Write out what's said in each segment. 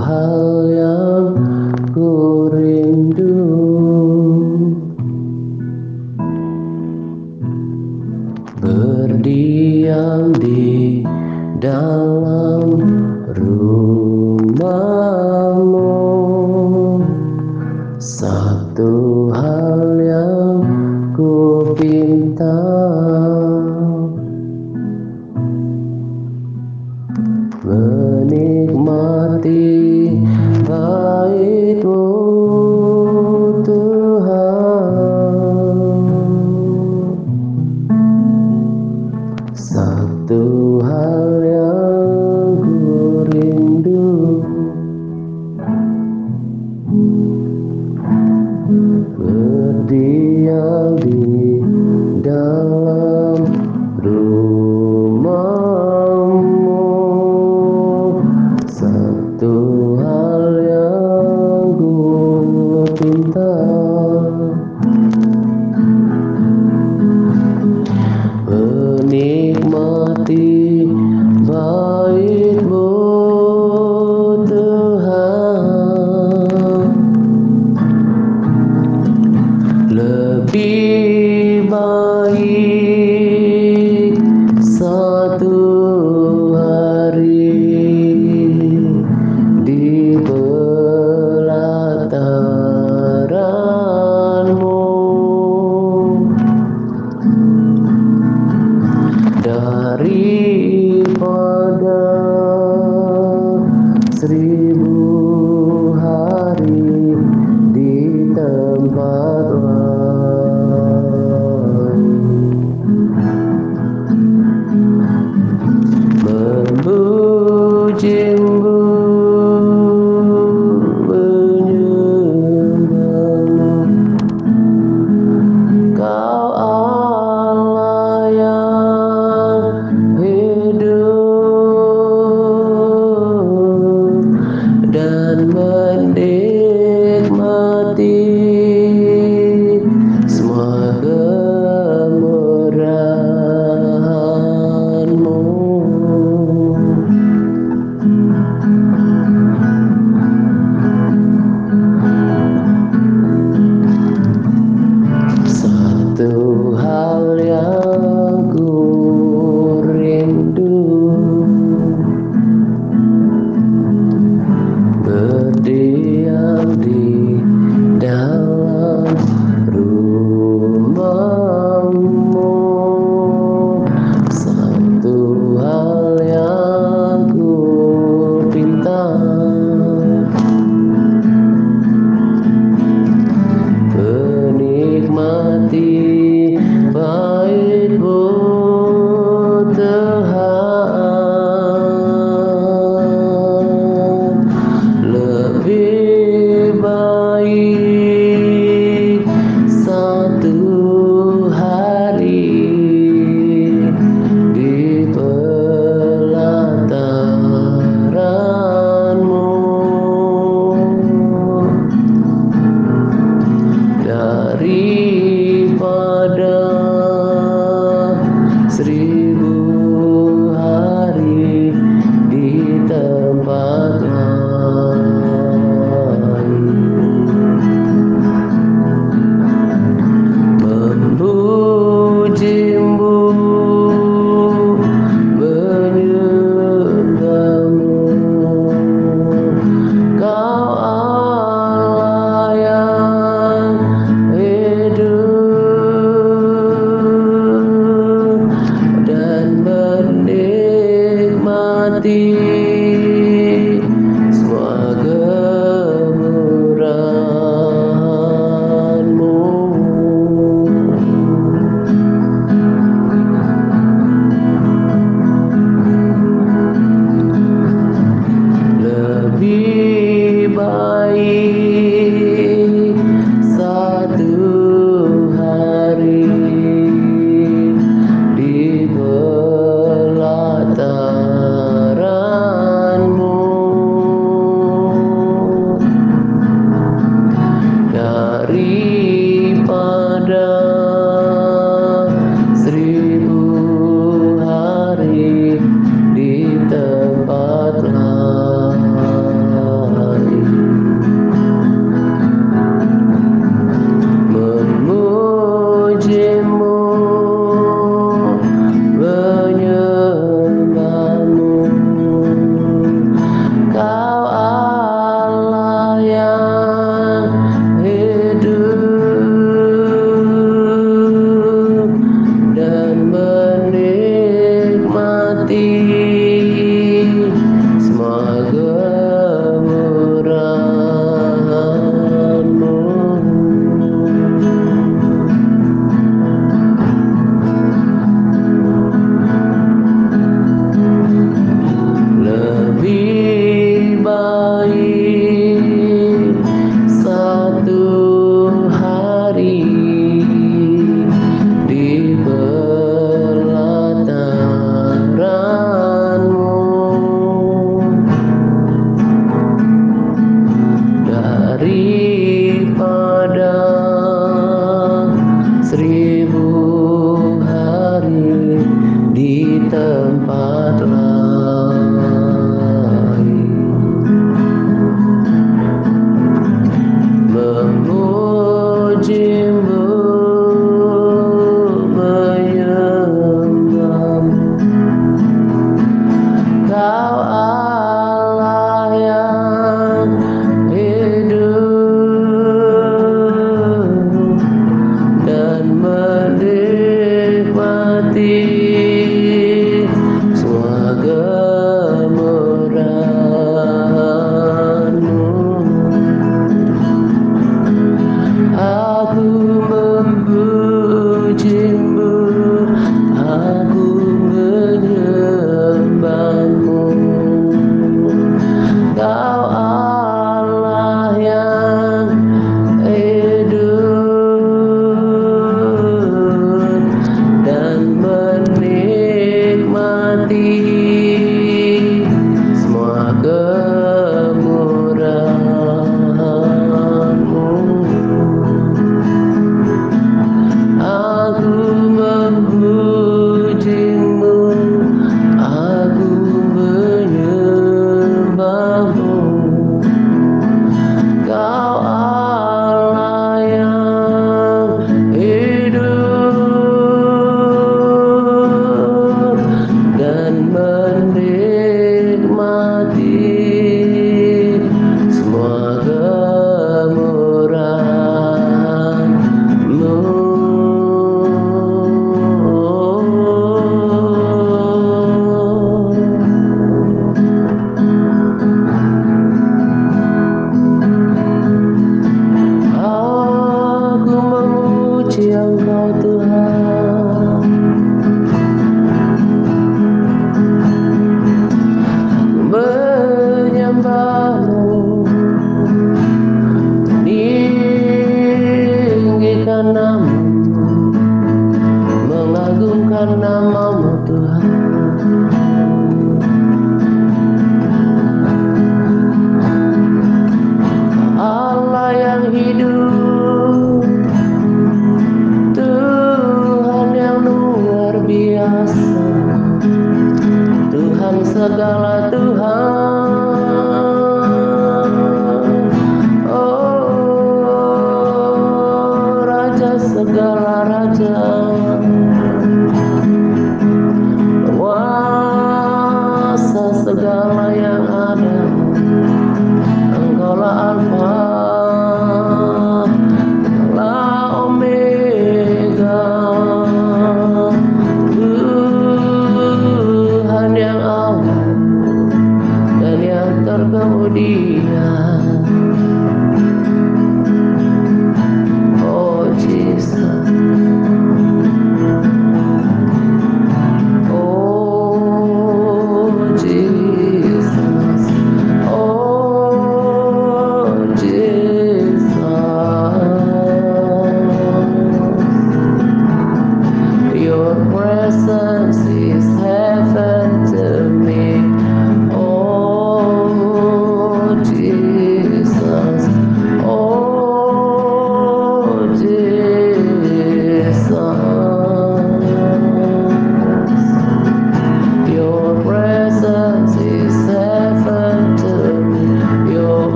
hal yang ku rindu, berdiam di dalam rumahmu. Satu hal yang ku pinta, menikmati bait-Mu Tuhan. Satu hal yang ku rindu, berdiam di dalam rumah-Mu. Satu hal yang ku pinta, menikmati bait-Mu Tuhan. Lebih baik satu hari di pelataran-Mu daripada 1000 hari di tempat lain. Memuji-Mu, menyembah-Mu, Kau Allah yang hidup, dan menikmati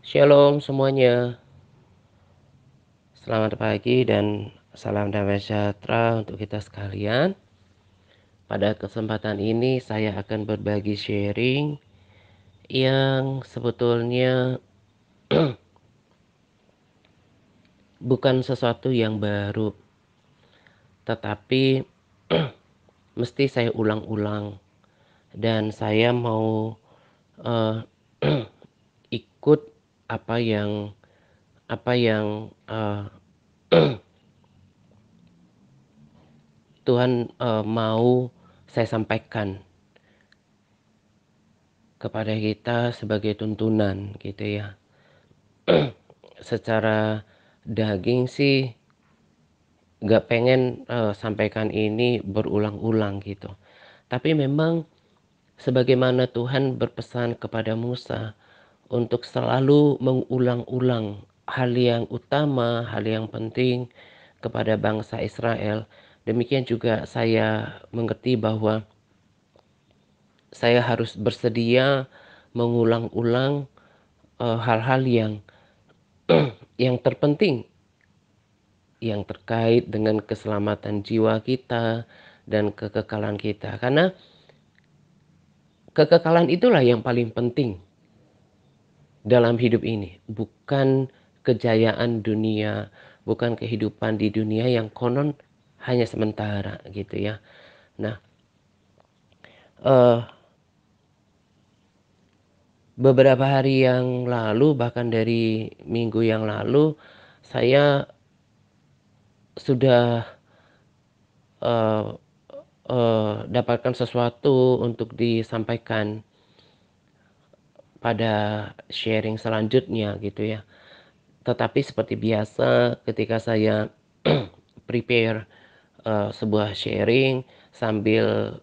Shalom semuanya, selamat pagi dan salam damai sejahtera untuk kita sekalian. Pada kesempatan ini saya akan berbagi sharing yang sebetulnya bukan sesuatu yang baru, tetapi mesti saya ulang-ulang dan saya mau uh, ikut apa yang Tuhan mau saya sampaikan kepada kita sebagai tuntunan gitu ya. Secara daging sih gak pengen sampaikan ini berulang-ulang gitu. Tapi memang sebagaimana Tuhan berpesan kepada Musa untuk selalu mengulang-ulang hal yang utama, hal yang penting kepada bangsa Israel. Demikian juga saya mengerti bahwa saya harus bersedia mengulang-ulang hal-hal yang terpenting yang terkait dengan keselamatan jiwa kita dan kekekalan kita. Karena kekekalan itulah yang paling penting dalam hidup ini, bukan kejayaan dunia, bukan kehidupan di dunia yang konon hanya sementara gitu ya. Nah, beberapa hari yang lalu, bahkan dari minggu yang lalu, saya sudah dapatkan sesuatu untuk disampaikan pada sharing selanjutnya gitu ya. Tetapi seperti biasa ketika saya prepare sebuah sharing sambil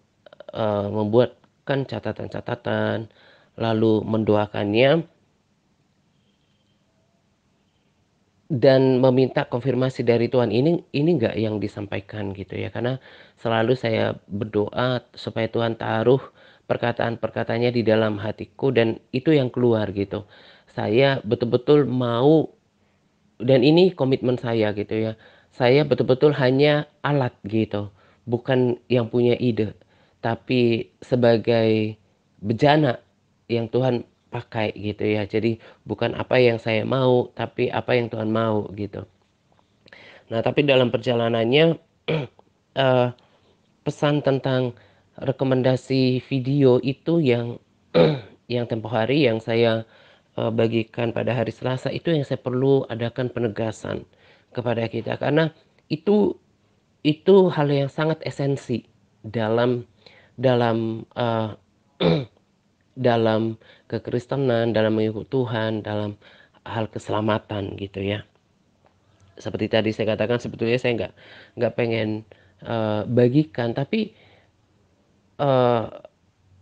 membuatkan catatan-catatan lalu mendoakannya dan meminta konfirmasi dari Tuhan, ini enggak yang disampaikan gitu ya, karena selalu saya berdoa supaya Tuhan taruh perkataan-perkataannya di dalam hatiku dan itu yang keluar gitu. Saya betul-betul mau, dan ini komitmen saya gitu ya, saya betul-betul hanya alat gitu, bukan yang punya ide, tapi sebagai bejana yang Tuhan pakai gitu ya. Jadi bukan apa yang saya mau, tapi apa yang Tuhan mau gitu. Nah, tapi dalam perjalanannya eh, pesan tentang rekomendasi video itu yang yang tempo hari yang saya bagikan pada hari Selasa, itu yang saya perlu adakan penegasan kepada kita, karena itu hal yang sangat esensi dalam dalam dalam kekristenan, dalam mengikut Tuhan, dalam hal keselamatan gitu ya. Seperti tadi saya katakan, sebetulnya saya nggak pengen bagikan, tapi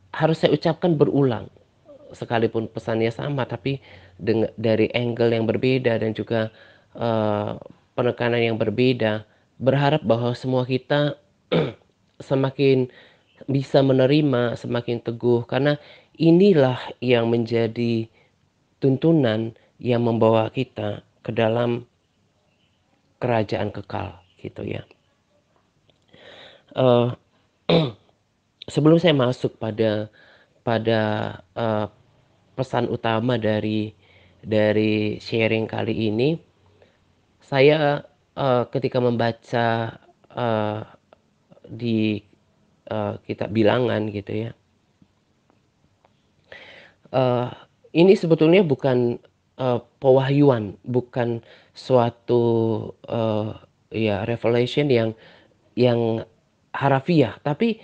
harus saya ucapkan berulang, sekalipun pesannya sama, tapi dari angle yang berbeda dan juga penekanan yang berbeda, berharap bahwa semua kita semakin bisa menerima, semakin teguh, karena inilah yang menjadi tuntunan yang membawa kita ke dalam kerajaan kekal gitu ya. Uh, Sebelum saya masuk pada pada uh, pesan utama dari sharing kali ini, saya ketika membaca uh, di kitab Bilangan gitu ya, uh, ini sebetulnya bukan pewahyuan, bukan suatu ya revelation yang harafiah, tapi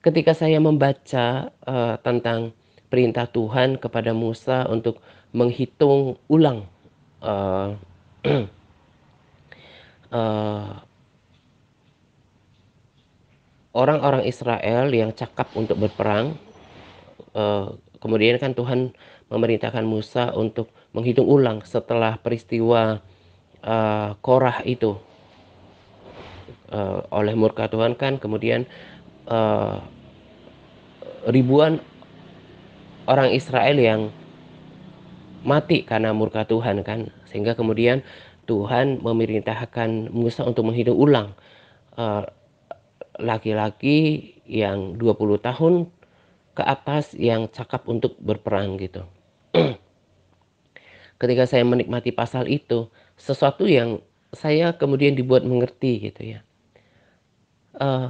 ketika saya membaca tentang perintah Tuhan kepada Musa untuk menghitung ulang uh, uh, orang-orang Israel yang cakap untuk berperang, kemudian kan Tuhan memerintahkan Musa untuk menghitung ulang setelah peristiwa Korah itu, oleh murka Tuhan kan, kemudian uh, ribuan orang Israel yang mati karena murka Tuhan kan. Sehingga kemudian Tuhan memerintahkan Musa untuk menghitung ulang eh, laki-laki yang 20 tahun ke atas yang cakap untuk berperang gitu. Ketika saya menikmati pasal itu, sesuatu yang saya kemudian dibuat mengerti gitu ya. Eh,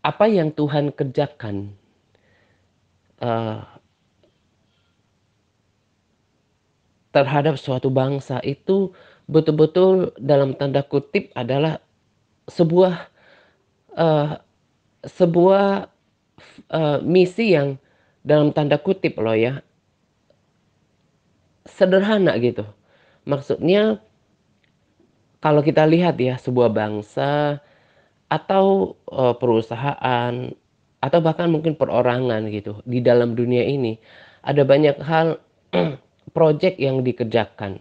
apa yang Tuhan kerjakan eh, terhadap suatu bangsa itu betul-betul dalam tanda kutip adalah sebuah eh, sebuah misi yang dalam tanda kutip loh ya, sederhana gitu. Maksudnya kalau kita lihat ya sebuah bangsa atau perusahaan atau bahkan mungkin perorangan gitu di dalam dunia ini ada banyak hal project yang dikerjakan.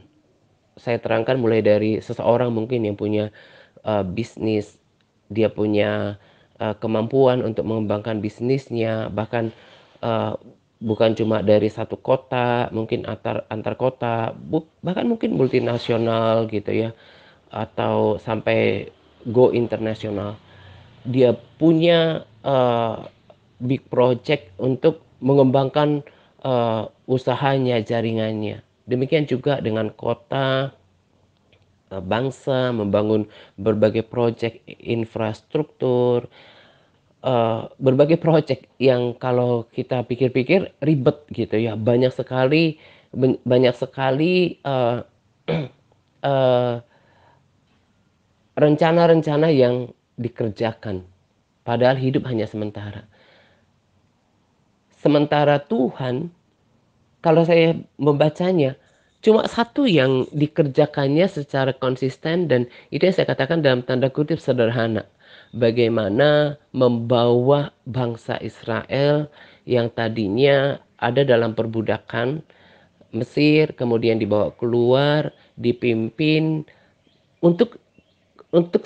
Saya terangkan mulai dari seseorang mungkin yang punya bisnis, dia punya kemampuan untuk mengembangkan bisnisnya, bahkan uh, bukan cuma dari satu kota, mungkin antar kota, bahkan mungkin multinasional gitu ya, atau sampai go internasional. Dia punya big project untuk mengembangkan usahanya, jaringannya. Demikian juga dengan kota, bangsa, membangun berbagai proyek infrastruktur, berbagai proyek yang kalau kita pikir-pikir ribet gitu ya, banyak sekali uh, rencana-rencana yang dikerjakan, padahal hidup hanya sementara. Sementara Tuhan, kalau saya membacanya, cuma satu yang dikerjakannya secara konsisten, dan itu yang saya katakan dalam tanda kutip sederhana. Bagaimana membawa bangsa Israel yang tadinya ada dalam perbudakan Mesir, kemudian dibawa keluar, dipimpin untuk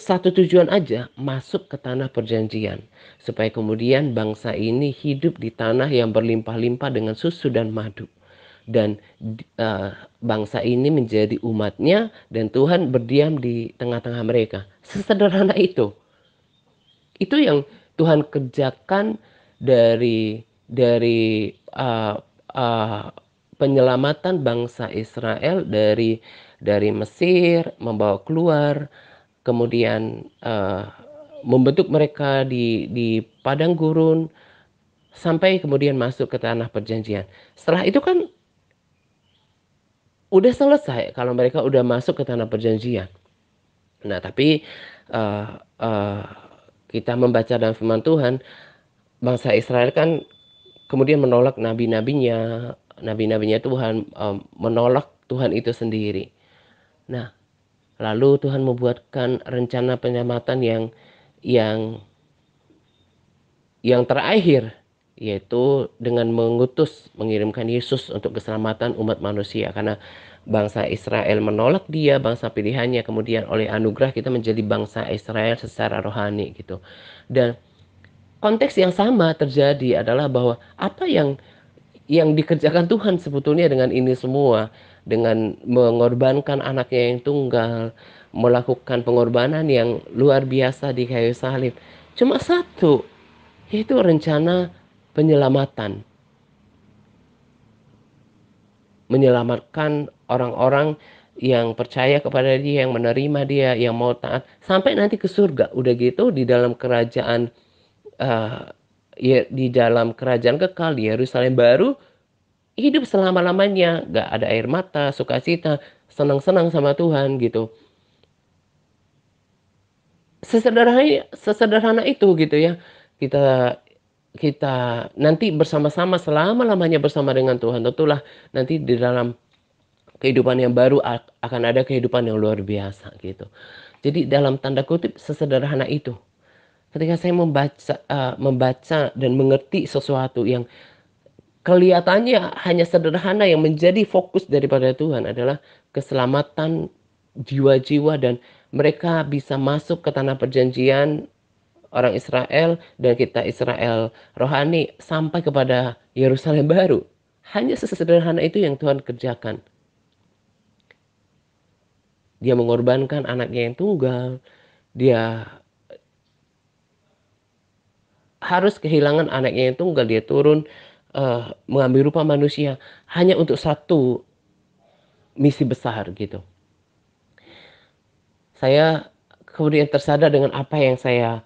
satu tujuan aja, masuk ke tanah perjanjian. Supaya kemudian bangsa ini hidup di tanah yang berlimpah-limpah dengan susu dan madu. Dan bangsa ini menjadi umatnya dan Tuhan berdiam di tengah-tengah mereka. Sesederhana itu. Itu yang Tuhan kerjakan dari penyelamatan bangsa Israel dari Mesir, membawa keluar, kemudian membentuk mereka di padang gurun sampai kemudian masuk ke tanah perjanjian. Setelah itu kan udah selesai kalau mereka udah masuk ke tanah perjanjian. Nah, tapi uh, uh, kita membaca dalam firman Tuhan, bangsa Israel kan kemudian menolak nabi-nabinya Tuhan, menolak Tuhan itu sendiri. Nah, lalu Tuhan membuatkan rencana penyelamatan yang yang terakhir, yaitu dengan mengirimkan Yesus untuk keselamatan umat manusia. Karena bangsa Israel menolak dia, bangsa pilihannya, kemudian oleh anugerah kita menjadi bangsa Israel secara rohani gitu. Dan konteks yang sama terjadi adalah bahwa apa yang dikerjakan Tuhan sebetulnya dengan ini semua, dengan mengorbankan anaknya yang tunggal, melakukan pengorbanan yang luar biasa di kayu salib, cuma satu, yaitu rencana penyelamatan, menyelamatkan orang-orang yang percaya kepada dia, yang menerima dia, yang mau taat sampai nanti ke surga. Udah gitu di dalam kerajaan, uh, ya, di dalam kerajaan kekal di Yerusalem baru, hidup selama-lamanya, gak ada air mata, sukacita, senang-senang sama Tuhan gitu. Sesederhana itu gitu ya. Kita kita nanti bersama-sama selama-lamanya bersama dengan Tuhan. Tentulah nanti di dalam kehidupan yang baru akan ada kehidupan yang luar biasa gitu. Jadi dalam tanda kutip sesederhana itu. Ketika saya membaca dan mengerti sesuatu yang kelihatannya hanya sederhana, yang menjadi fokus daripada Tuhan adalah keselamatan jiwa-jiwa dan mereka bisa masuk ke tanah perjanjian, orang Israel dan kita Israel rohani sampai kepada Yerusalem baru. Hanya sesederhana itu yang Tuhan kerjakan. Dia mengorbankan anaknya yang tunggal. Dia harus kehilangan anaknya yang tunggal. Dia turun mengambil rupa manusia hanya untuk satu misi besar gitu. Saya kemudian tersadar dengan apa yang saya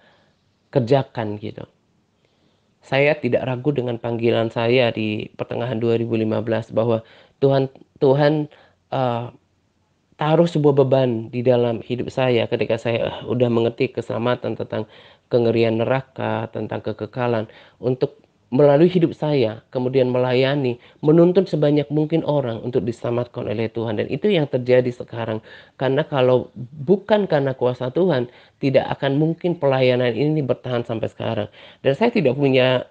kerjakan gitu. Saya tidak ragu dengan panggilan saya di pertengahan 2015 bahwa Tuhan Tuhan uh, taruh sebuah beban di dalam hidup saya ketika saya udah mengerti keselamatan, tentang kengerian neraka, tentang kekekalan, untuk melalui hidup saya kemudian melayani, menuntun sebanyak mungkin orang untuk diselamatkan oleh Tuhan. Dan itu yang terjadi sekarang. Karena kalau bukan karena kuasa Tuhan, tidak akan mungkin pelayanan ini bertahan sampai sekarang. Dan saya tidak punya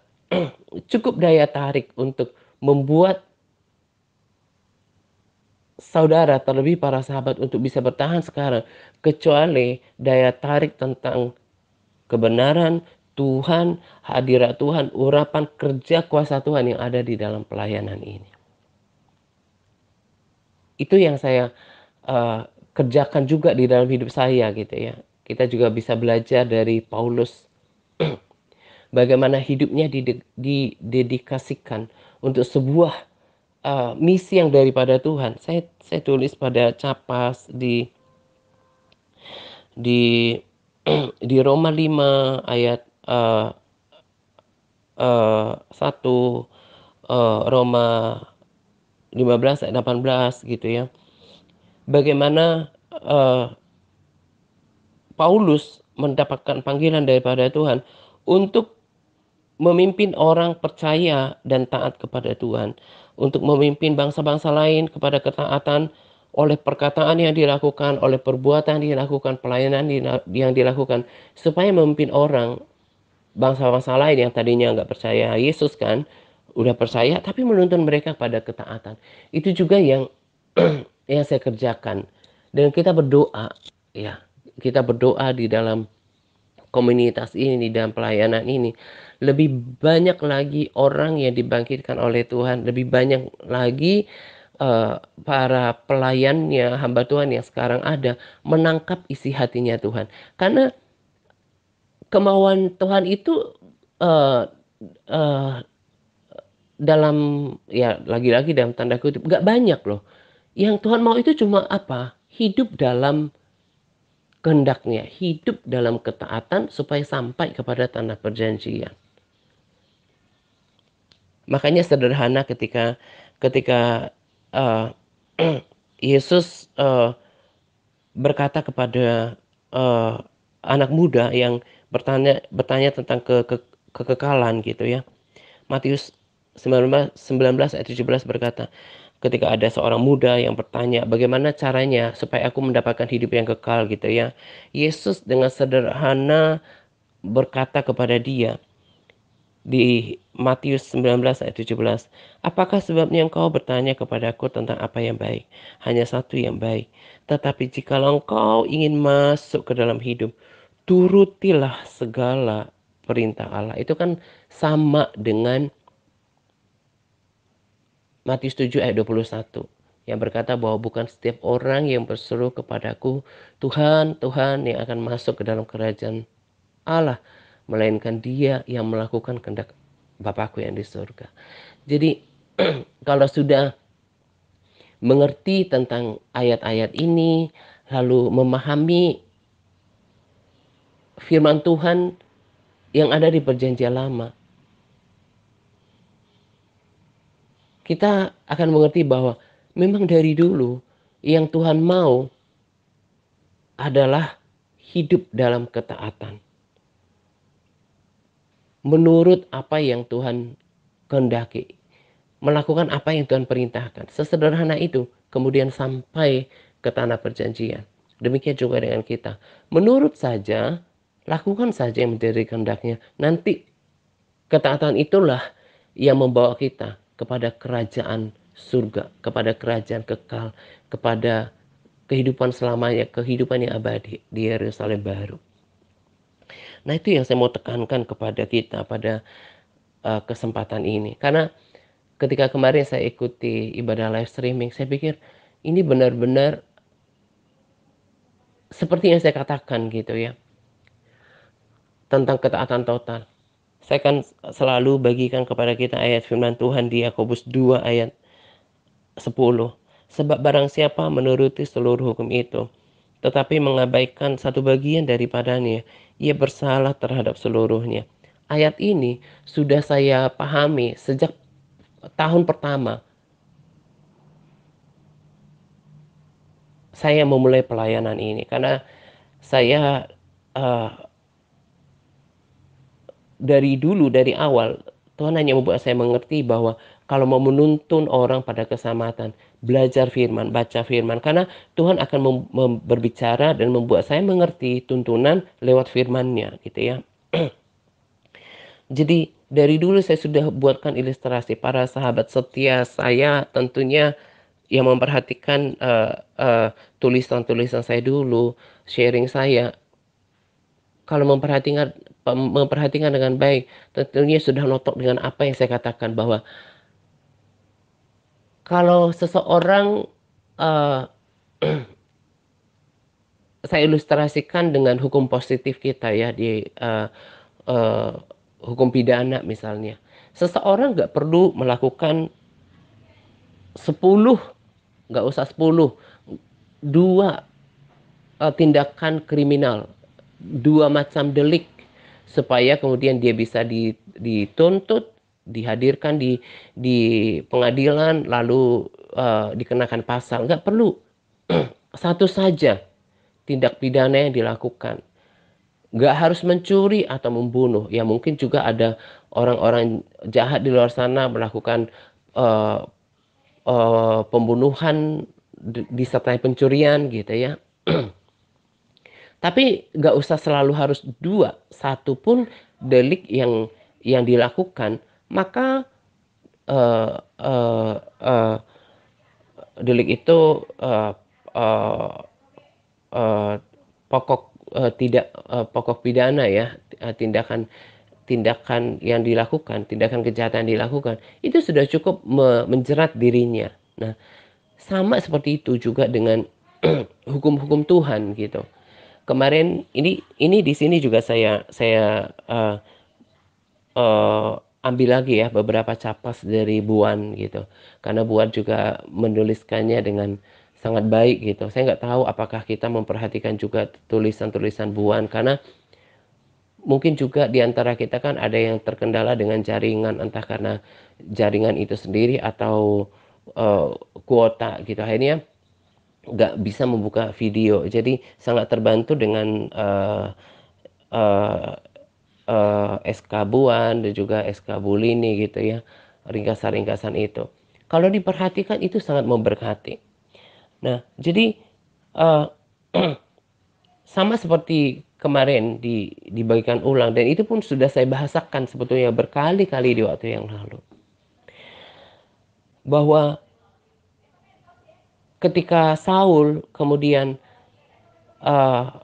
cukup daya tarik untuk membuat saudara, terlebih para sahabat, untuk bisa bertahan sekarang, kecuali daya tarik tentang kebenaran Tuhan, hadirat Tuhan, urapan kerja kuasa Tuhan yang ada di dalam pelayanan ini. Itu yang saya kerjakan juga di dalam hidup saya gitu ya. Kita juga bisa belajar dari Paulus bagaimana hidupnya didedikasikan untuk sebuah misi yang daripada Tuhan. Saya tulis pada capas di di Roma 5 ayat 1, Roma 15 ayat 18 gitu ya. Bagaimana Paulus mendapatkan panggilan daripada Tuhan untuk memimpin orang percaya dan taat kepada Tuhan, untuk memimpin bangsa-bangsa lain kepada ketaatan oleh perkataan yang dilakukan, oleh perbuatan yang dilakukan, pelayanan yang dilakukan, supaya memimpin orang bangsa-bangsa lain yang tadinya nggak percaya Yesus kan, udah percaya tapi menuntun mereka pada ketaatan. Itu juga yang yang saya kerjakan. Dan kita berdoa, ya, kita berdoa di dalam komunitas ini, dalam pelayanan ini, lebih banyak lagi orang yang dibangkitkan oleh Tuhan, lebih banyak lagi para pelayannya, hamba Tuhan yang sekarang ada, menangkap isi hatinya Tuhan. Karena kemauan Tuhan itu uh, uh, dalam, ya, lagi-lagi dalam tanda kutip, gak banyak loh. Yang Tuhan mau itu cuma apa? Hidup dalam kehendaknya, hidup dalam ketaatan supaya sampai kepada tanah perjanjian. Makanya sederhana ketika ketika uh, Yesus berkata kepada uh, anak muda yang bertanya tentang kekekalan gitu ya. Matius 19 ayat 17 berkata, ketika ada seorang muda yang bertanya, bagaimana caranya supaya aku mendapatkan hidup yang kekal gitu ya. Yesus dengan sederhana berkata kepada dia di Matius 19 ayat 17, apakah sebabnya engkau bertanya kepadaku tentang apa yang baik? Hanya satu yang baik. Tetapi jikalau engkau ingin masuk ke dalam hidup, turutilah segala perintah Allah. Itu kan sama dengan Matius 7 ayat 21 yang berkata bahwa bukan setiap orang yang berseru kepadaku, Tuhan, Tuhan, yang akan masuk ke dalam kerajaan Allah, melainkan dia yang melakukan kehendak Bapakku yang di surga. Jadi kalau sudah mengerti tentang ayat-ayat ini, lalu memahami firman Tuhan yang ada di perjanjian lama, kita akan mengerti bahwa memang dari dulu yang Tuhan mau adalah hidup dalam ketaatan. Menurut apa yang Tuhan kehendaki. Melakukan apa yang Tuhan perintahkan. Sesederhana itu. Kemudian sampai ke tanah perjanjian. Demikian juga dengan kita. Menurut saja, lakukan saja yang menjadi kehendaknya. Nanti ketaatan itulah yang membawa kita kepada kerajaan surga, kepada kerajaan kekal, kepada kehidupan selamanya, kehidupan yang abadi di Yerusalem baru. Nah, itu yang saya mau tekankan kepada kita pada kesempatan ini. Karena ketika kemarin saya ikuti ibadah live streaming, saya pikir ini benar-benar seperti yang saya katakan gitu ya, tentang ketaatan total. Saya kan selalu bagikan kepada kita ayat firman Tuhan di Yakobus 2 ayat 10. Sebab barang siapa menuruti seluruh hukum itu, tetapi mengabaikan satu bagian daripadanya, ia bersalah terhadap seluruhnya. Ayat ini sudah saya pahami sejak tahun pertama saya memulai pelayanan ini, karena saya uh, dari dulu, dari awal, Tuhan hanya membuat saya mengerti bahwa kalau mau menuntun orang pada keselamatan, belajar firman, baca firman. Karena Tuhan akan berbicara dan membuat saya mengerti tuntunan lewat firman-Nya gitu ya. Jadi dari dulu saya sudah buatkan ilustrasi. Para sahabat setia saya tentunya yang memperhatikan tulisan-tulisan saya dulu, sharing saya. Kalau memperhatikan dengan baik, tentunya sudah notok dengan apa yang saya katakan, bahwa kalau seseorang, uh, saya ilustrasikan dengan hukum positif kita ya, di uh, hukum pidana misalnya. Seseorang nggak perlu melakukan 10, nggak usah 10, 2 tindakan kriminal, 2 macam delik, supaya kemudian dia bisa dituntut, dihadirkan di pengadilan, lalu dikenakan pasal. Nggak perlu. Satu saja tindak pidana yang dilakukan. Nggak harus mencuri atau membunuh. Ya mungkin juga ada orang-orang jahat di luar sana melakukan uh, pembunuhan disertai pencurian gitu ya. Tapi nggak usah selalu harus 2, satu pun delik yang dilakukan, maka uh, uh, uh, delik itu uh, uh, pokok tidak pokok pidana ya, tindakan tindakan yang dilakukan, tindakan kejahatan yang dilakukan, itu sudah cukup menjerat dirinya. Nah, sama seperti itu juga dengan hukum-hukum Tuhan gitu. Kemarin ini di sini juga saya ambil lagi ya beberapa capas dari Buan gitu, karena Buan juga menuliskannya dengan sangat baik gitu. Saya nggak tahu apakah kita memperhatikan juga tulisan-tulisan Buan, karena mungkin juga di antara kita kan ada yang terkendala dengan jaringan, entah karena jaringan itu sendiri atau kuota gitu, akhirnya nggak bisa membuka video. Jadi sangat terbantu dengan uh, SK Buan dan juga SK Bulini gitu ya, ringkasan-ringkasan itu. Kalau diperhatikan itu sangat memberkati. Nah, jadi uh, sama seperti kemarin dibagikan ulang, dan itu pun sudah saya bahasakan sebetulnya berkali-kali di waktu yang lalu, bahwa ketika Saul kemudian uh,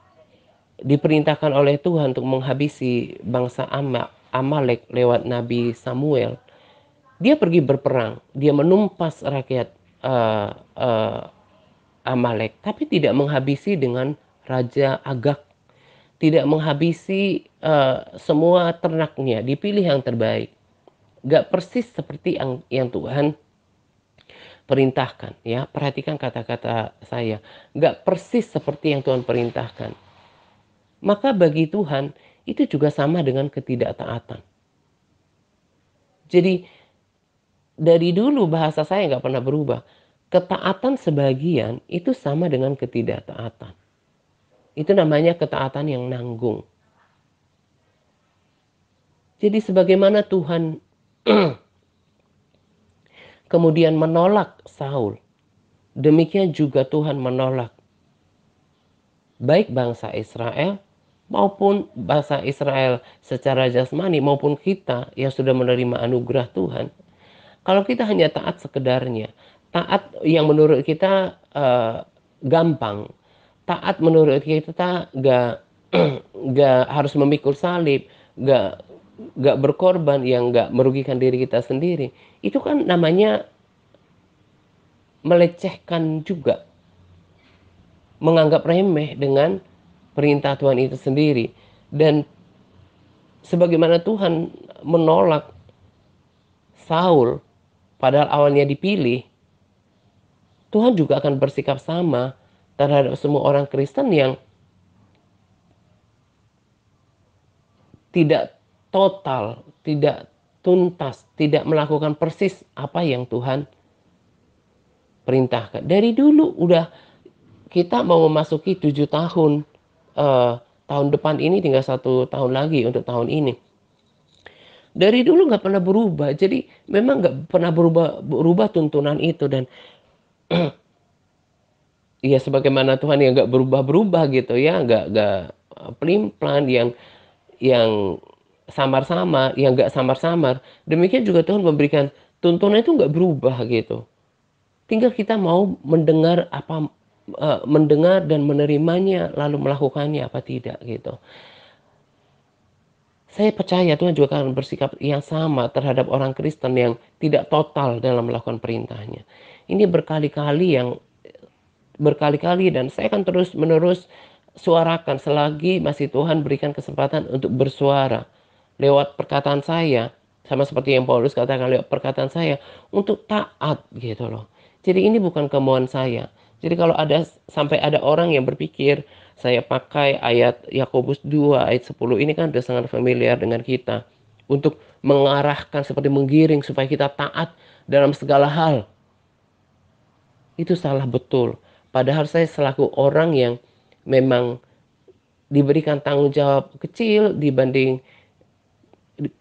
diperintahkan oleh Tuhan untuk menghabisi bangsa Amalek lewat Nabi Samuel, dia pergi berperang, dia menumpas rakyat uh, uh, Amalek, tapi tidak menghabisi dengan Raja Agag, tidak menghabisi semua ternaknya, dipilih yang terbaik. Gak persis seperti yang Tuhan perintahkan ya. Perhatikan kata-kata saya, gak persis seperti yang Tuhan perintahkan. Maka bagi Tuhan itu juga sama dengan ketidaktaatan. Jadi dari dulu bahasa saya nggak pernah berubah. Ketaatan sebagian itu sama dengan ketidaktaatan. Itu namanya ketaatan yang nanggung. Jadi sebagaimana Tuhan kemudian menolak Saul, demikian juga Tuhan menolak baik bangsa Israel maupun bangsa Israel secara jasmani maupun kita yang sudah menerima anugerah Tuhan. Kalau kita hanya taat sekedarnya, taat yang menurut kita gampang, taat menurut kita gak harus memikul salib, gak nggak berkorban, yang nggak merugikan diri kita sendiri, itu kan namanya melecehkan juga, menganggap remeh dengan perintah Tuhan itu sendiri. Dan sebagaimana Tuhan menolak Saul, padahal awalnya dipilih, Tuhan juga akan bersikap sama terhadap semua orang Kristen yang tidak total, tidak tuntas, tidak melakukan persis apa yang Tuhan perintahkan. Dari dulu udah, kita mau memasuki 7 tahun, tahun depan ini tinggal 1 tahun lagi untuk tahun ini. Dari dulu nggak pernah berubah, jadi memang nggak pernah berubah tuntunan itu. Dan ya sebagaimana Tuhan yang nggak berubah-berubah gitu ya, nggak pelin-pelan, yang samar-samar, yang nggak samar-samar. Demikian juga Tuhan memberikan tuntunan itu nggak berubah gitu. Tinggal kita mau mendengar apa, mendengar dan menerimanya lalu melakukannya apa tidak gitu. Saya percaya Tuhan juga akan bersikap yang sama terhadap orang Kristen yang tidak total dalam melakukan perintahnya. Ini berkali-kali dan saya akan terus-menerus suarakan selagi masih Tuhan berikan kesempatan untuk bersuara lewat perkataan saya, sama seperti yang Paulus katakan, lewat perkataan saya untuk taat gitu loh. Jadi ini bukan kemauan saya. Jadi kalau sampai ada orang yang berpikir saya pakai ayat Yakobus 2 ayat 10 ini, kan sudah sangat familiar dengan kita, untuk mengarahkan, seperti menggiring supaya kita taat dalam segala hal. Itu salah betul. Padahal saya selaku orang yang memang diberikan tanggung jawab kecil dibanding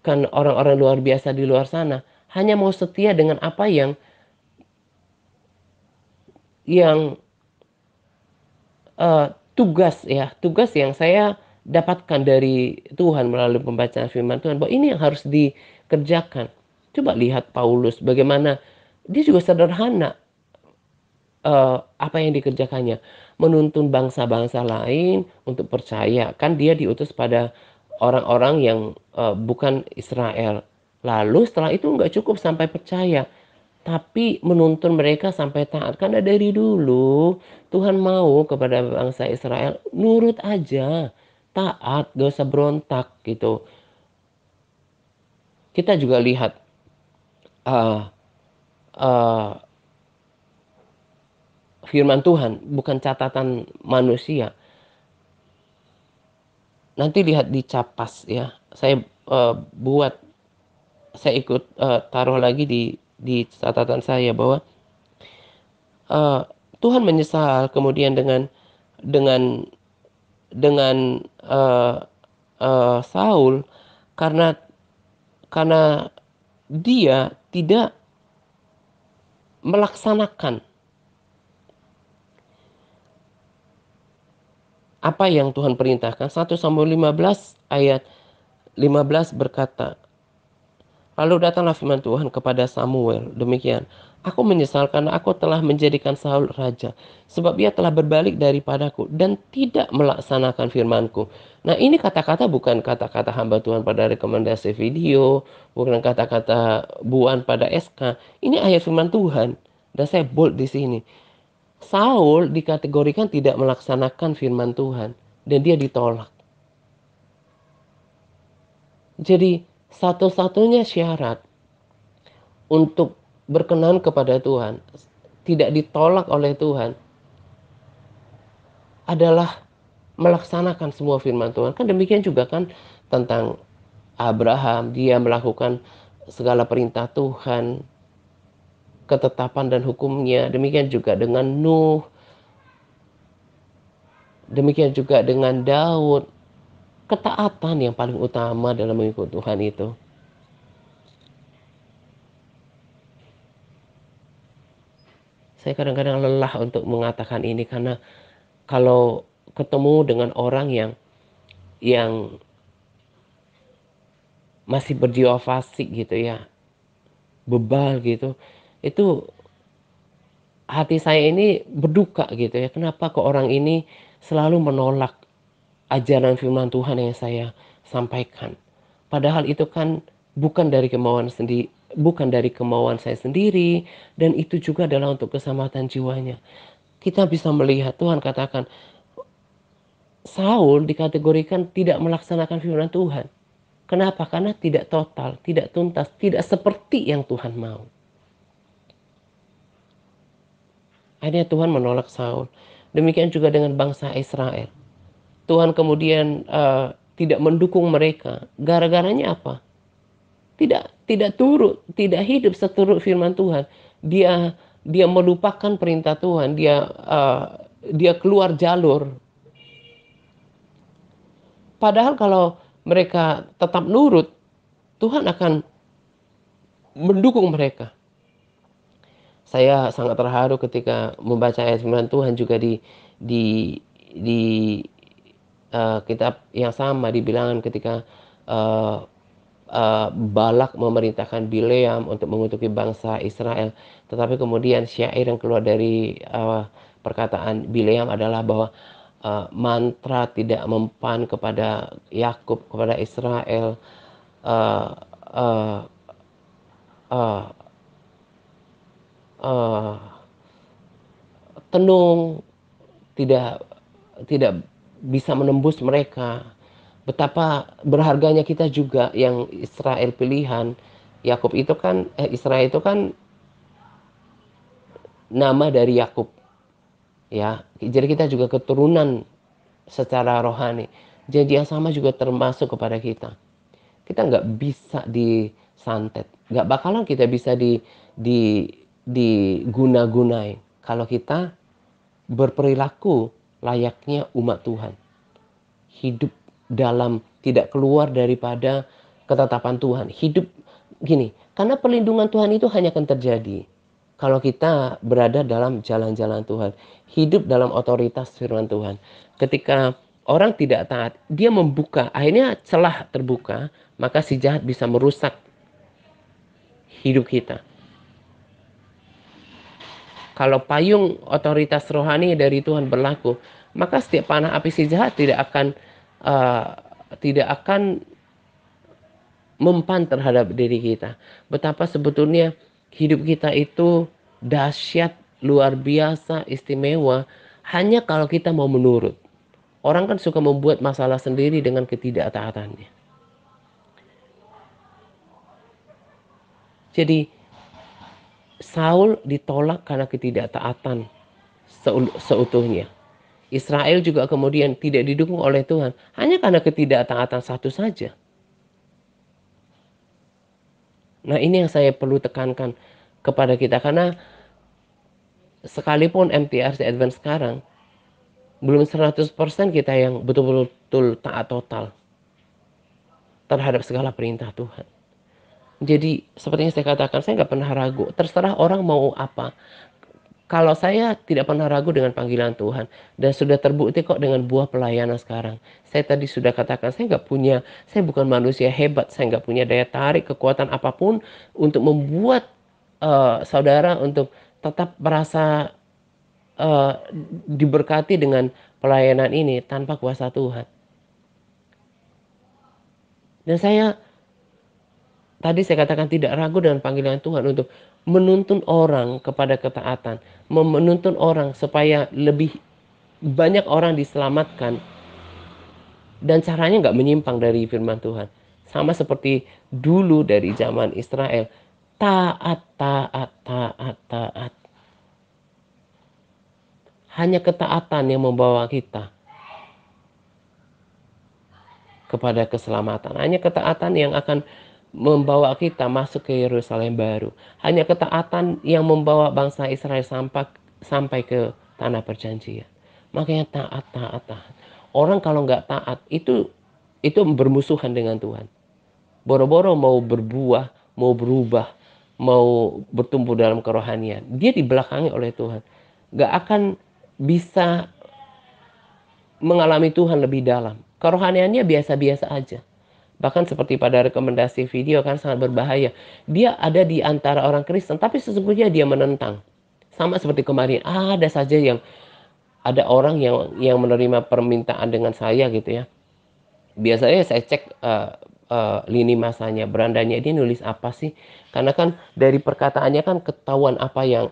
kan orang-orang luar biasa di luar sana, hanya mau setia dengan apa yang tugas yang saya dapatkan dari Tuhan melalui pembacaan firman Tuhan, bahwa ini yang harus dikerjakan. Coba lihat Paulus bagaimana dia juga sederhana, apa yang dikerjakannya, menuntun bangsa-bangsa lain untuk percaya. Kan dia diutus pada orang-orang yang bukan Israel. Lalu setelah itu nggak cukup sampai percaya, tapi menuntun mereka sampai taat. Karena dari dulu Tuhan mau kepada bangsa Israel nurut aja, taat, gak usah berontak gitu. Kita juga lihat uh, uh, firman Tuhan bukan catatan manusia. Nanti lihat di Capas ya. Saya buat, saya ikut taruh lagi di catatan saya bahwa uh, Tuhan menyesal kemudian dengan dengan Saul, karena karena dia tidak melaksanakan apa yang Tuhan perintahkan. 1 Samuel 15 ayat 15 berkata, lalu datanglah firman Tuhan kepada Samuel, demikian, aku menyesal karena aku telah menjadikan Saul raja, sebab ia telah berbalik daripadaku dan tidak melaksanakan firmanku. Nah, ini kata-kata bukan kata-kata hamba Tuhan pada rekomendasi video, bukan kata-kata buan pada SK. Ini ayat firman Tuhan dan saya bold di sini. Saul dikategorikan tidak melaksanakan firman Tuhan dan dia ditolak. Jadi satu-satunya syarat untuk berkenan kepada Tuhan, tidak ditolak oleh Tuhan, adalah melaksanakan semua firman Tuhan. Kan demikian juga kan tentang Abraham, dia melakukan segala perintah Tuhan, ketetapan dan hukumnya. Demikian juga dengan Nuh, demikian juga dengan Daud. Ketaatan yang paling utama dalam mengikut Tuhan itu. Saya kadang-kadang lelah untuk mengatakan ini, karena kalau ketemu dengan orang yang masih berjiwa fasik gitu ya, bebal gitu, itu hati saya ini berduka gitu ya. Kenapa kok orang ini selalu menolak ajaran firman Tuhan yang saya sampaikan? Padahal itu kan bukan dari kemauan saya sendiri, dan itu juga adalah untuk keselamatan jiwanya. Kita bisa melihat Tuhan katakan, Saul dikategorikan tidak melaksanakan firman Tuhan. Kenapa? Karena tidak total, tidak tuntas, tidak seperti yang Tuhan mau. Akhirnya Tuhan menolak Saul. Demikian juga dengan bangsa Israel. Tuhan kemudian tidak mendukung mereka. Gara-garanya apa? Tidak turut, tidak hidup seturut firman Tuhan. Dia melupakan perintah Tuhan. Dia keluar jalur. Padahal kalau mereka tetap nurut, Tuhan akan mendukung mereka. Saya sangat terharu ketika membaca ayat firman Tuhan juga di kitab yang sama di Bilangan ketika uh, Balak memerintahkan Bileam untuk mengutuki bangsa Israel. Tetapi kemudian syair yang keluar dari perkataan Bileam adalah bahwa mantra tidak mempan kepada Yakub, kepada Israel, uh, uh, uh, uh, tenung, tidak tidak bisa menembus mereka. Betapa berharganya kita juga yang Israel pilihan. Yakub itu kan Israel itu kan nama dari Yakub, ya. Jadi kita juga keturunan secara rohani. Janji yang sama juga termasuk kepada kita. Kita nggak bisa disantet, nggak bakalan kita bisa di diguna-gunai kalau kita berperilaku layaknya umat Tuhan, hidup dalam tidak keluar daripada ketetapan Tuhan, hidup gini, karena perlindungan Tuhan itu hanya akan terjadi kalau kita berada dalam jalan-jalan Tuhan, hidup dalam otoritas firman Tuhan. Ketika orang tidak taat, dia membuka, akhirnya celah terbuka, maka si jahat bisa merusak hidup kita. Kalau payung otoritas rohani dari Tuhan berlaku, maka setiap panah api si jahat uh, tidak akan mempan terhadap diri kita. Betapa sebetulnya hidup kita itu dahsyat, luar biasa, istimewa, hanya kalau kita mau menurut. Orang kan suka membuat masalah sendiri dengan ketidaktaatannya. Jadi Saul ditolak karena ketidaktaatan seutuhnya. Israel juga kemudian tidak didukung oleh Tuhan hanya karena ketidaktaatan satu saja. Nah, ini yang saya perlu tekankan kepada kita, karena sekalipun MTRC Advance sekarang belum 100% kita yang betul-betul taat total terhadap segala perintah Tuhan. Jadi seperti yang saya katakan, saya nggak pernah ragu. Terserah orang mau apa. Kalau saya tidak pernah ragu dengan panggilan Tuhan, dan sudah terbukti kok dengan buah pelayanan sekarang. Saya tadi sudah katakan, saya bukan manusia hebat, saya nggak punya daya tarik, kekuatan apapun untuk membuat saudara untuk tetap merasa uh, diberkati dengan pelayanan ini tanpa kuasa Tuhan. Dan saya tadi saya katakan tidak ragu dengan panggilan Tuhan untuk menuntun orang kepada ketaatan, menuntun orang supaya lebih banyak orang diselamatkan, dan caranya nggak menyimpang dari firman Tuhan. Sama seperti dulu dari zaman Israel, taat, taat, taat, taat. Hanya ketaatan yang membawa kita kepada keselamatan. Hanya ketaatan yang akan membawa kita masuk ke Yerusalem baru. Hanya ketaatan yang membawa bangsa Israel sampai ke tanah perjanjian. Makanya taat, taat, taat. Orang kalau nggak taat itu bermusuhan dengan Tuhan. Boro-boro mau berbuah, mau berubah, mau bertumbuh dalam kerohanian, dia dibelakangi oleh Tuhan. Nggak akan bisa mengalami Tuhan lebih dalam. Kerohaniannya biasa-biasa aja. Bahkan seperti pada rekomendasi video kan sangat berbahaya. Dia ada di antara orang Kristen, tapi sesungguhnya dia menentang. Sama seperti kemarin, ada saja yang ada orang yang menerima permintaan dengan saya gitu ya. Biasanya saya cek lini masanya, berandanya dia nulis apa sih? Karena kan dari perkataannya kan ketahuan apa yang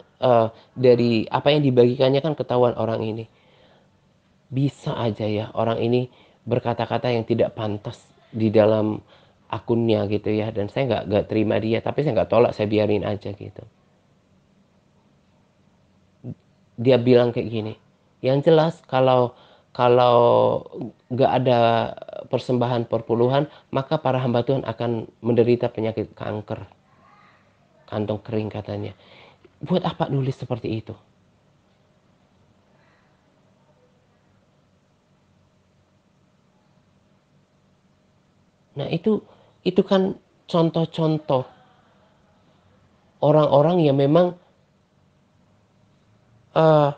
dari apa yang dibagikannya kan ketahuan orang ini. Bisa aja ya orang ini berkata-kata yang tidak pantas di dalam akunnya gitu ya, dan saya nggak terima dia, tapi saya nggak tolak, saya biarin aja gitu. Dia bilang kayak gini, yang jelas kalau kalau nggak ada persembahan perpuluhan, maka para hamba Tuhan akan menderita penyakit kanker kantong kering katanya. Buat apa nulis seperti itu? Nah itu kan contoh-contoh orang-orang yang memang uh,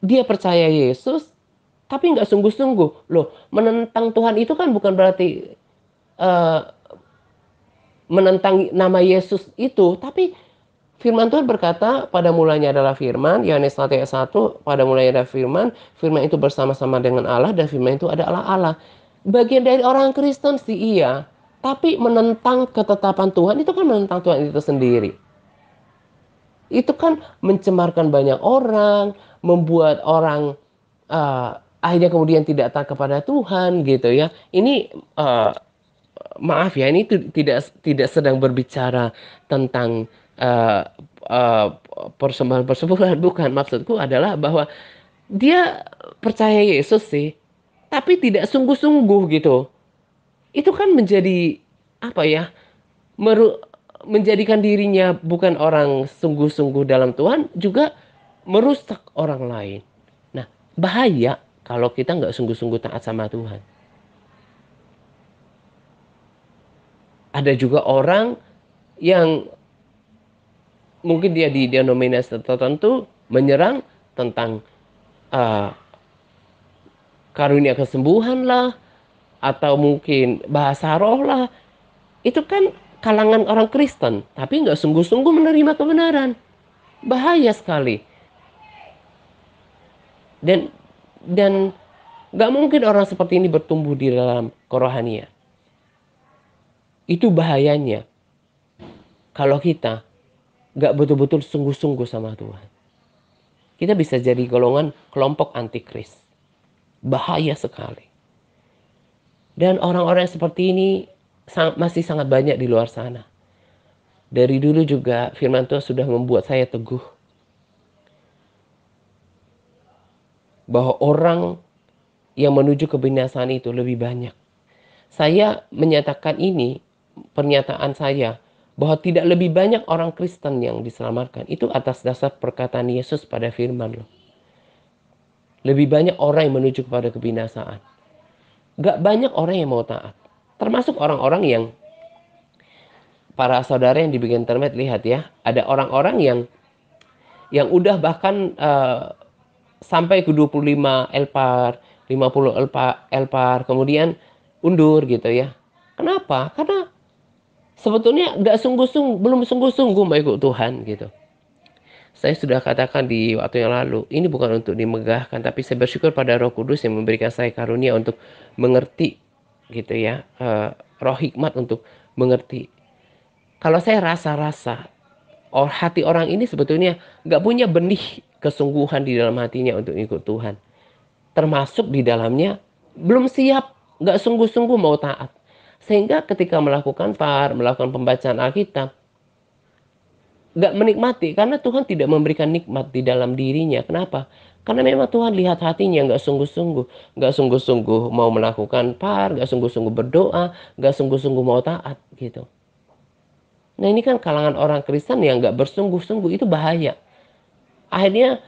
dia percaya Yesus tapi nggak sungguh-sungguh. Loh, menentang Tuhan itu kan bukan berarti uh, menentang nama Yesus itu, tapi firman Tuhan berkata, pada mulanya adalah firman, Yohanes 1 ayat 1, pada mulanya adalah firman, firman itu bersama-sama dengan Allah, dan firman itu adalah Allah. Bagian dari orang Kristen sih iya, tapi menentang ketetapan Tuhan itu kan menentang Tuhan itu sendiri. Itu kan mencemarkan banyak orang, membuat orang akhirnya kemudian tidak taat kepada Tuhan gitu ya. Ini maaf ya, ini tidak sedang berbicara tentang uh, uh, persembahan-persembahan, bukan. Maksudku adalah bahwa dia percaya Yesus sih, tapi tidak sungguh-sungguh gitu. Itu kan menjadi apa ya? meru- Menjadikan dirinya bukan orang sungguh-sungguh dalam Tuhan, juga merusak orang lain. Nah, bahaya kalau kita nggak sungguh-sungguh taat sama Tuhan. Ada juga orang yang mungkin dia di denominasi tertentu menyerang tentang uh, karunia kesembuhan lah, atau mungkin bahasa roh lah. Itu kan kalangan orang Kristen, tapi nggak sungguh-sungguh menerima kebenaran. Bahaya sekali. Dan dan nggak mungkin orang seperti ini bertumbuh di dalam kerohanian. Itu bahayanya kalau kita nggak betul-betul sungguh-sungguh sama Tuhan. Kita bisa jadi golongan kelompok antikris. Bahaya sekali. Dan orang-orang seperti ini masih sangat banyak di luar sana. Dari dulu juga firman Tuhan sudah membuat saya teguh bahwa orang yang menuju kebinasaan itu lebih banyak. Saya menyatakan ini, pernyataan saya, bahwa tidak lebih banyak orang Kristen yang diselamatkan. Itu atas dasar perkataan Yesus pada firman loh. Lebih banyak orang yang menuju kepada kebinasaan. Gak banyak orang yang mau taat. Termasuk orang-orang yang, para saudara yang dibikin internet, lihat ya. Ada orang-orang yang udah bahkan sampai ke 25 elpar, 50 elpar, kemudian undur gitu ya. Kenapa? Karena sebetulnya nggak sungguh-sungguh, belum sungguh-sungguh mau ikut Tuhan gitu. Saya sudah katakan di waktu yang lalu, ini bukan untuk dimegahkan, tapi saya bersyukur pada Roh Kudus yang memberikan saya karunia untuk mengerti gitu ya, roh hikmat untuk mengerti. Kalau saya rasa-rasa, hati orang ini sebetulnya nggak punya benih kesungguhan di dalam hatinya untuk ikut Tuhan. Termasuk di dalamnya belum siap, nggak sungguh-sungguh mau taat. Sehingga ketika melakukan melakukan pembacaan Alkitab, nggak menikmati karena Tuhan tidak memberikan nikmat di dalam dirinya. Kenapa? Karena memang Tuhan lihat hatinya nggak sungguh-sungguh mau melakukan nggak sungguh-sungguh berdoa, nggak sungguh-sungguh mau taat gitu. Nah ini kan kalangan orang Kristen yang nggak bersungguh-sungguh, itu bahaya. Akhirnya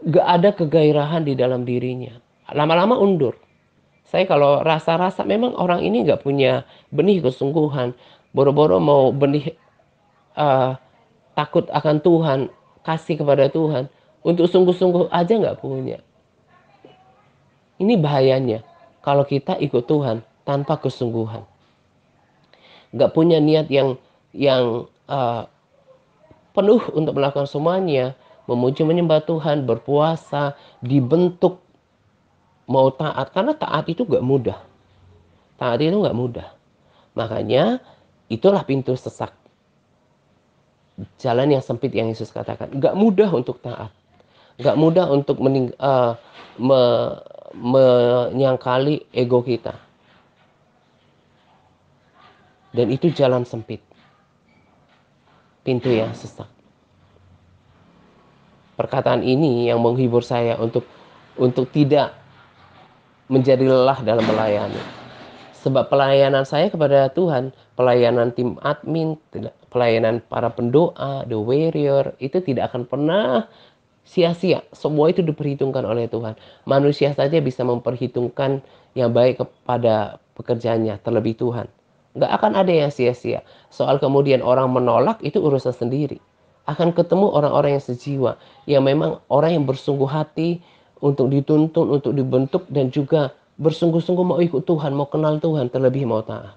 nggak ada kegairahan di dalam dirinya. Lama-lama undur. Saya kalau rasa-rasa memang orang ini nggak punya benih kesungguhan. Boro-boro mau benih uh, takut akan Tuhan, kasih kepada Tuhan. Untuk sungguh-sungguh aja nggak punya. Ini bahayanya kalau kita ikut Tuhan tanpa kesungguhan. Nggak punya niat yang penuh untuk melakukan semuanya. Memuji menyembah Tuhan, berpuasa, dibentuk mau taat, karena taat itu gak mudah. Taat itu gak mudah. Makanya itulah pintu sesak. Jalan yang sempit yang Yesus katakan. Gak mudah untuk taat. Gak mudah untuk menyangkali ego kita. Dan itu jalan sempit. Pintu yang sesak. Perkataan ini yang menghibur saya untuk tidak menjadi lelah dalam melayani. Sebab pelayanan saya kepada Tuhan, pelayanan tim admin, pelayanan para pendoa, the warrior, itu tidak akan pernah sia-sia. Semua itu diperhitungkan oleh Tuhan. Manusia saja bisa memperhitungkan yang baik kepada pekerjaannya, terlebih Tuhan. Nggak akan ada yang sia-sia. Soal kemudian orang menolak, itu urusan sendiri. Akan ketemu orang-orang yang sejiwa, yang memang orang yang bersungguh hati untuk dituntun, untuk dibentuk, dan juga bersungguh-sungguh mau ikut Tuhan, mau kenal Tuhan, terlebih mau taat.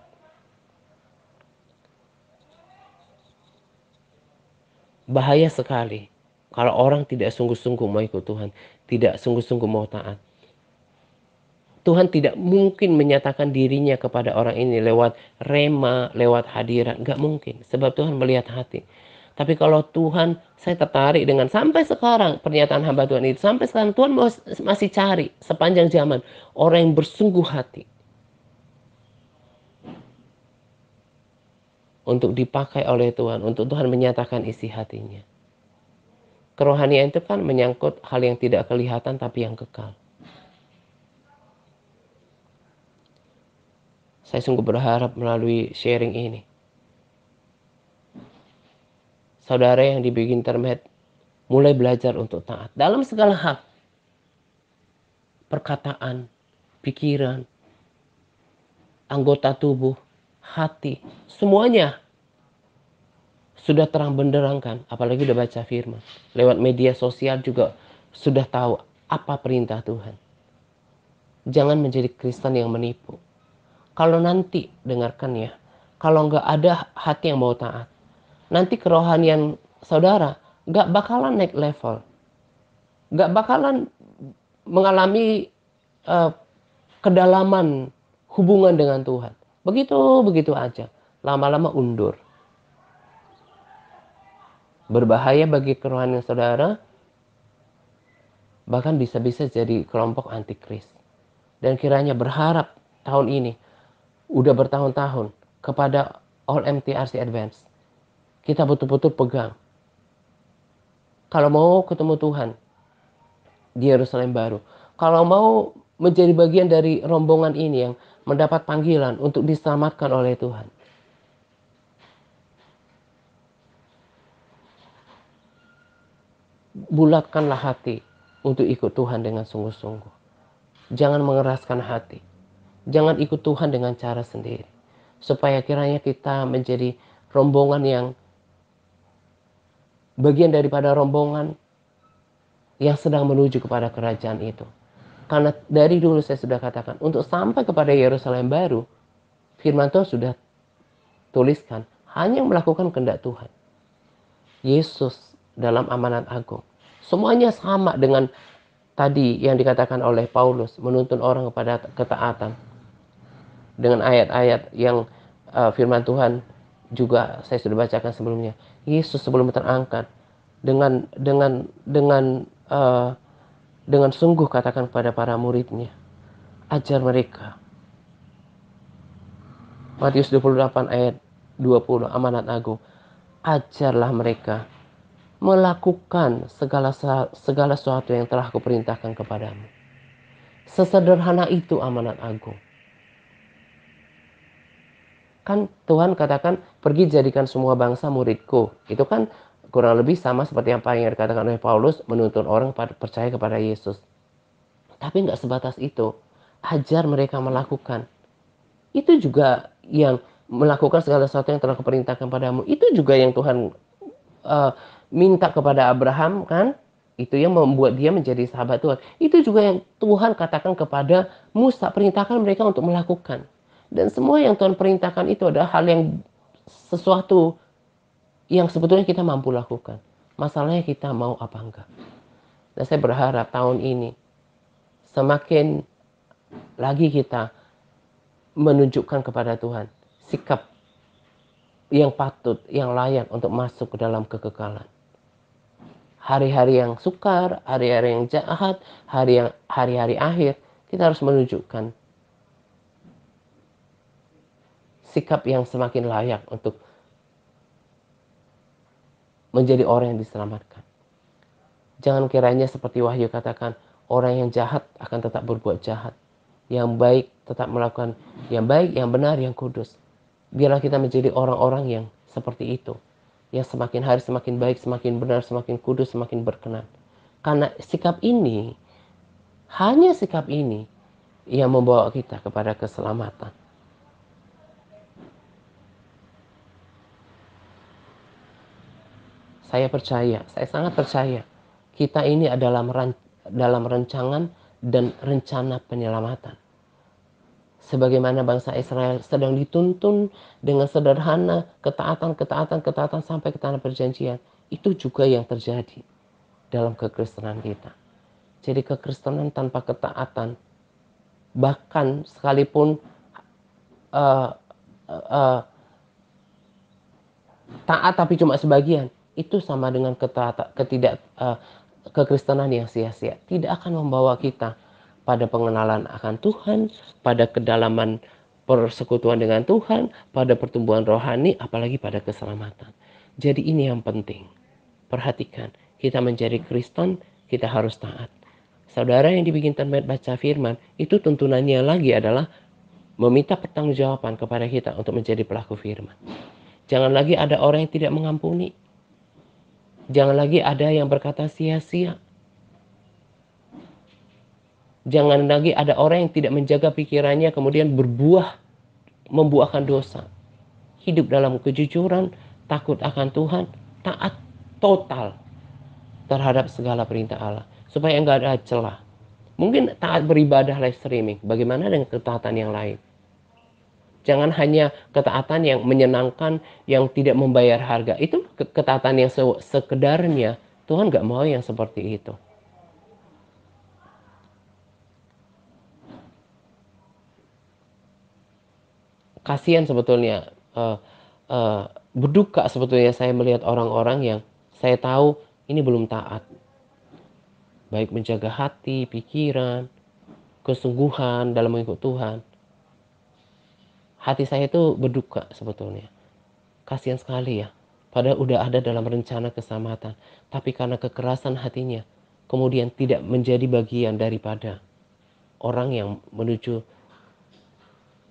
Bahaya sekali kalau orang tidak sungguh-sungguh mau ikut Tuhan, tidak sungguh-sungguh mau taat. Tuhan tidak mungkin menyatakan dirinya kepada orang ini lewat rema, lewat hadirat. Nggak mungkin, sebab Tuhan melihat hati. Tapi kalau Tuhan, saya tertarik dengan sampai sekarang pernyataan hamba Tuhan itu. Sampai sekarang Tuhan masih cari sepanjang zaman orang yang bersungguh hati untuk dipakai oleh Tuhan, untuk Tuhan menyatakan isi hatinya. Kerohanian itu kan menyangkut hal yang tidak kelihatan tapi yang kekal. Saya sungguh berharap melalui sharing ini, saudara yang di Big Internet mulai belajar untuk taat dalam segala hal. Perkataan, pikiran, anggota tubuh, hati, semuanya sudah terang benderangkan. Apalagi udah baca firman. Lewat media sosial juga sudah tahu apa perintah Tuhan. Jangan menjadi Kristen yang menipu. Kalau nanti, dengarkan ya, kalau nggak ada hati yang mau taat, nanti kerohanian saudara nggak bakalan naik level. Nggak bakalan mengalami uh, kedalaman hubungan dengan Tuhan. Begitu aja. Lama-lama undur. Berbahaya bagi kerohanian saudara, bahkan bisa-bisa jadi kelompok antikris. Dan kiranya berharap tahun ini, udah bertahun-tahun, kepada All MTRC Advance, kita betul-betul pegang. Kalau mau ketemu Tuhan di Yerusalem baru, kalau mau menjadi bagian dari rombongan ini yang mendapat panggilan untuk diselamatkan oleh Tuhan, bulatkanlah hati untuk ikut Tuhan dengan sungguh-sungguh. Jangan mengeraskan hati. Jangan ikut Tuhan dengan cara sendiri. Supaya kiranya kita menjadi rombongan yang bagian daripada rombongan yang sedang menuju kepada kerajaan itu. Karena dari dulu saya sudah katakan, untuk sampai kepada Yerusalem baru, firman Tuhan sudah tuliskan, hanya melakukan kehendak Tuhan. Yesus dalam amanat agung. Semuanya sama dengan tadi yang dikatakan oleh Paulus, menuntun orang kepada ketaatan. Dengan ayat-ayat yang firman Tuhan juga saya sudah bacakan sebelumnya. Yesus sebelum terangkat dengan sungguh katakan kepada para muridnya, ajar mereka. Matius 28 ayat 20, amanat agung. Ajarlah mereka melakukan segala sesuatu yang telah kuperintahkan kepadamu. Sesederhana itu amanat agung. Kan Tuhan katakan, pergi jadikan semua bangsa muridku. Itu kan kurang lebih sama seperti apa yang dikatakan oleh Paulus, menuntun orang percaya kepada Yesus. Tapi nggak sebatas itu. Ajar mereka melakukan. Itu juga yang melakukan segala sesuatu yang telah kuperintahkan padamu. Itu juga yang Tuhan minta kepada Abraham, kan? Itu yang membuat dia menjadi sahabat Tuhan. Itu juga yang Tuhan katakan kepada Musa, perintahkan mereka untuk melakukan. Dan semua yang Tuhan perintahkan itu adalah hal yang sesuatu yang sebetulnya kita mampu lakukan. Masalahnya kita mau apa enggak. Dan saya berharap tahun ini semakin lagi kita menunjukkan kepada Tuhan sikap yang patut, yang layak untuk masuk ke dalam kekekalan. Hari-hari yang sukar, hari-hari yang jahat, hari-hari akhir, kita harus menunjukkan sikap yang semakin layak untuk menjadi orang yang diselamatkan. Jangan kiranya seperti Wahyu katakan, orang yang jahat akan tetap berbuat jahat. Yang baik tetap melakukan yang baik, yang benar, yang kudus. Biarlah kita menjadi orang-orang yang seperti itu. Yang semakin hari semakin baik, semakin benar, semakin kudus, semakin berkenan. Karena sikap ini, hanya sikap ini yang membawa kita kepada keselamatan. Saya sangat percaya, kita ini adalah dalam rancangan dan rencana penyelamatan. Sebagaimana bangsa Israel sedang dituntun dengan sederhana, ketaatan sampai ke tanah perjanjian. Itu juga yang terjadi dalam kekristenan kita. Jadi kekristenan tanpa ketaatan, bahkan sekalipun uh, uh, taat tapi cuma sebagian, itu sama dengan kekristenan yang sia-sia. Tidak akan membawa kita pada pengenalan akan Tuhan, pada kedalaman persekutuan dengan Tuhan, pada pertumbuhan rohani, apalagi pada keselamatan. Jadi ini yang penting. Perhatikan, kita menjadi Kristen, kita harus taat. Saudara yang dibikin termet baca firman, itu tuntunannya lagi adalah meminta pertanggungjawaban kepada kita untuk menjadi pelaku firman. Jangan lagi ada orang yang tidak mengampuni. Jangan lagi ada yang berkata sia-sia. Jangan lagi ada orang yang tidak menjaga pikirannya kemudian membuahkan dosa. Hidup dalam kejujuran, takut akan Tuhan, taat total terhadap segala perintah Allah. Supaya enggak ada celah. Mungkin taat beribadah live streaming. Bagaimana dengan ketaatan yang lain? Jangan hanya ketaatan yang menyenangkan, yang tidak membayar harga. Itu ketaatan yang sekedarnya. Tuhan gak mau yang seperti itu. Kasihan sebetulnya, berduka sebetulnya saya melihat orang-orang yang saya tahu ini belum taat. Baik menjaga hati, pikiran, kesungguhan dalam mengikut Tuhan. Hati saya itu berduka sebetulnya. Kasihan sekali ya. Padahal udah ada dalam rencana keselamatan. Tapi karena kekerasan hatinya, kemudian tidak menjadi bagian daripada orang yang menuju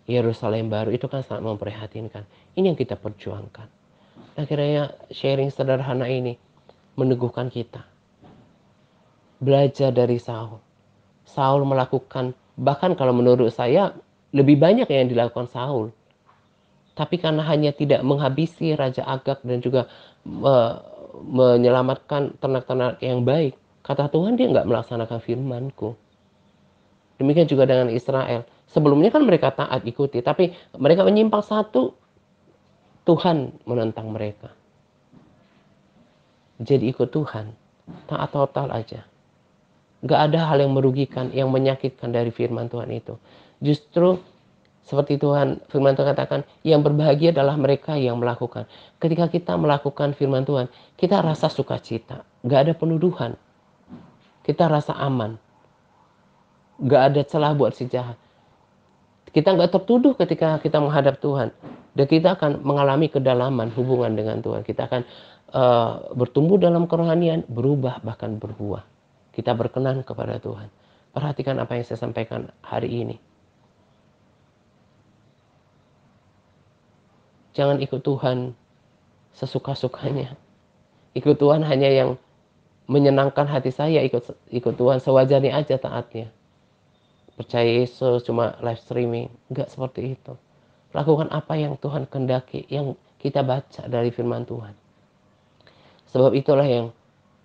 Yerusalem baru, itu kan sangat memprihatinkan. Ini yang kita perjuangkan. Akhirnya sharing sederhana ini meneguhkan kita. Belajar dari Saul. Saul melakukan, bahkan kalau menurut saya, lebih banyak yang dilakukan Saul. Tapi karena hanya tidak menghabisi Raja Agag dan juga menyelamatkan ternak-ternak yang baik, kata Tuhan dia nggak melaksanakan firman-Ku. Demikian juga dengan Israel. Sebelumnya kan mereka taat ikuti, tapi mereka menyimpang satu, Tuhan menentang mereka. Jadi ikut Tuhan, taat total aja. Gak ada hal yang merugikan, yang menyakitkan dari firman Tuhan itu. Justru seperti firman Tuhan katakan, yang berbahagia adalah mereka yang melakukan. Ketika kita melakukan firman Tuhan, kita rasa sukacita. Gak ada penuduhan. Kita rasa aman. Gak ada celah buat si jahat. Kita gak tertuduh ketika kita menghadap Tuhan. Dan kita akan mengalami kedalaman hubungan dengan Tuhan. Kita akan bertumbuh dalam kerohanian, berubah bahkan berbuah. Kita berkenan kepada Tuhan. Perhatikan apa yang saya sampaikan hari ini. Jangan ikut Tuhan sesuka-sukanya. Ikut Tuhan hanya yang menyenangkan hati saya, ikut Tuhan sewajarnya aja taatnya. Percaya Yesus cuma live streaming, enggak seperti itu. Lakukan apa yang Tuhan kehendaki, yang kita baca dari firman Tuhan. Sebab itulah yang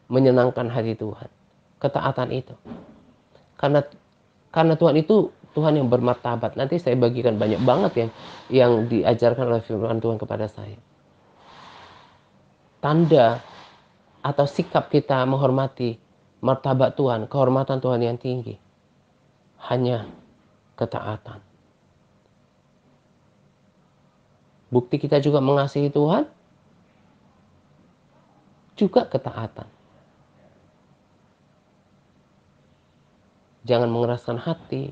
menyenangkan hati Tuhan. Ketaatan itu. Karena Tuhan itu Tuhan yang bermartabat. Nanti saya bagikan banyak banget yang diajarkan oleh firman Tuhan kepada saya. Tanda atau sikap kita menghormati martabat Tuhan, kehormatan Tuhan yang tinggi, hanya ketaatan. Bukti kita juga mengasihi Tuhan, juga ketaatan. Jangan mengeraskan hati,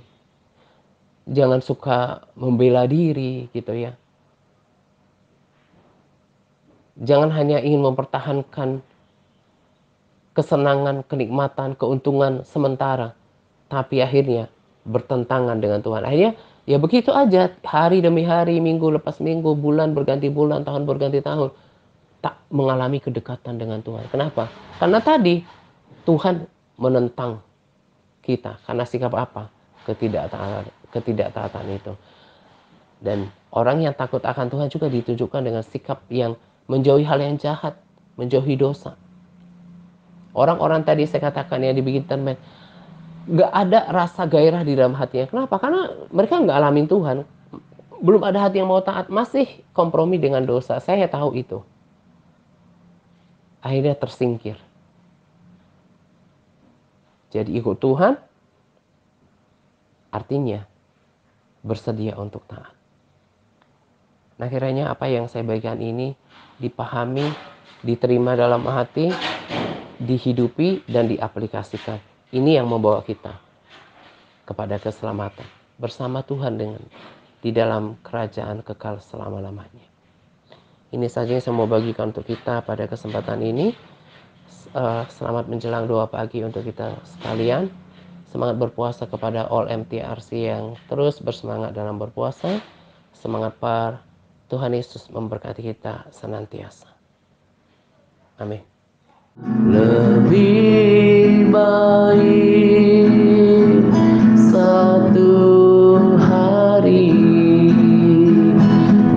jangan suka membela diri gitu ya. Jangan hanya ingin mempertahankan kesenangan, kenikmatan, keuntungan sementara, tapi akhirnya bertentangan dengan Tuhan. Akhirnya ya begitu aja, hari demi hari, minggu lepas minggu, bulan berganti bulan, tahun berganti tahun, tak mengalami kedekatan dengan Tuhan. Kenapa? Karena tadi Tuhan menentang kita karena sikap apa? Ketidaktaatan itu. Dan orang yang takut akan Tuhan juga ditunjukkan dengan sikap yang menjauhi hal yang jahat, menjauhi dosa. Orang-orang tadi saya katakan yang dibikin termen, nggak ada rasa gairah di dalam hatinya. Kenapa? Karena mereka nggak alamin Tuhan. Belum ada hati yang mau taat, masih kompromi dengan dosa. Saya tahu itu. Akhirnya tersingkir. Jadi ikut Tuhan, artinya bersedia untuk taat. Nah, kiranya apa yang saya bagikan ini dipahami, diterima dalam hati, dihidupi, dan diaplikasikan. Ini yang membawa kita kepada keselamatan bersama Tuhan di dalam kerajaan kekal selama-lamanya. Ini saja yang saya mau bagikan untuk kita pada kesempatan ini. Selamat menjelang doa pagi untuk kita sekalian. Semangat berpuasa kepada all MTRC yang terus bersemangat dalam berpuasa. Semangat par. Tuhan Yesus memberkati kita senantiasa. Amin. Lebih baik satu hari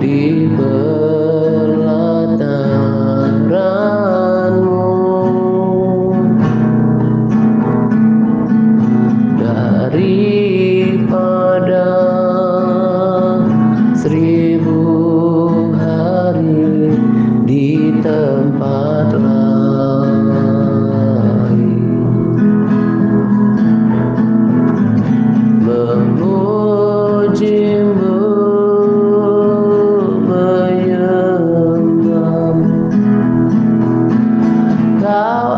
di pelataran-Mu daripada 1000 hari di tempat lain. Memuji-Mu, menyembah-Mu, Kau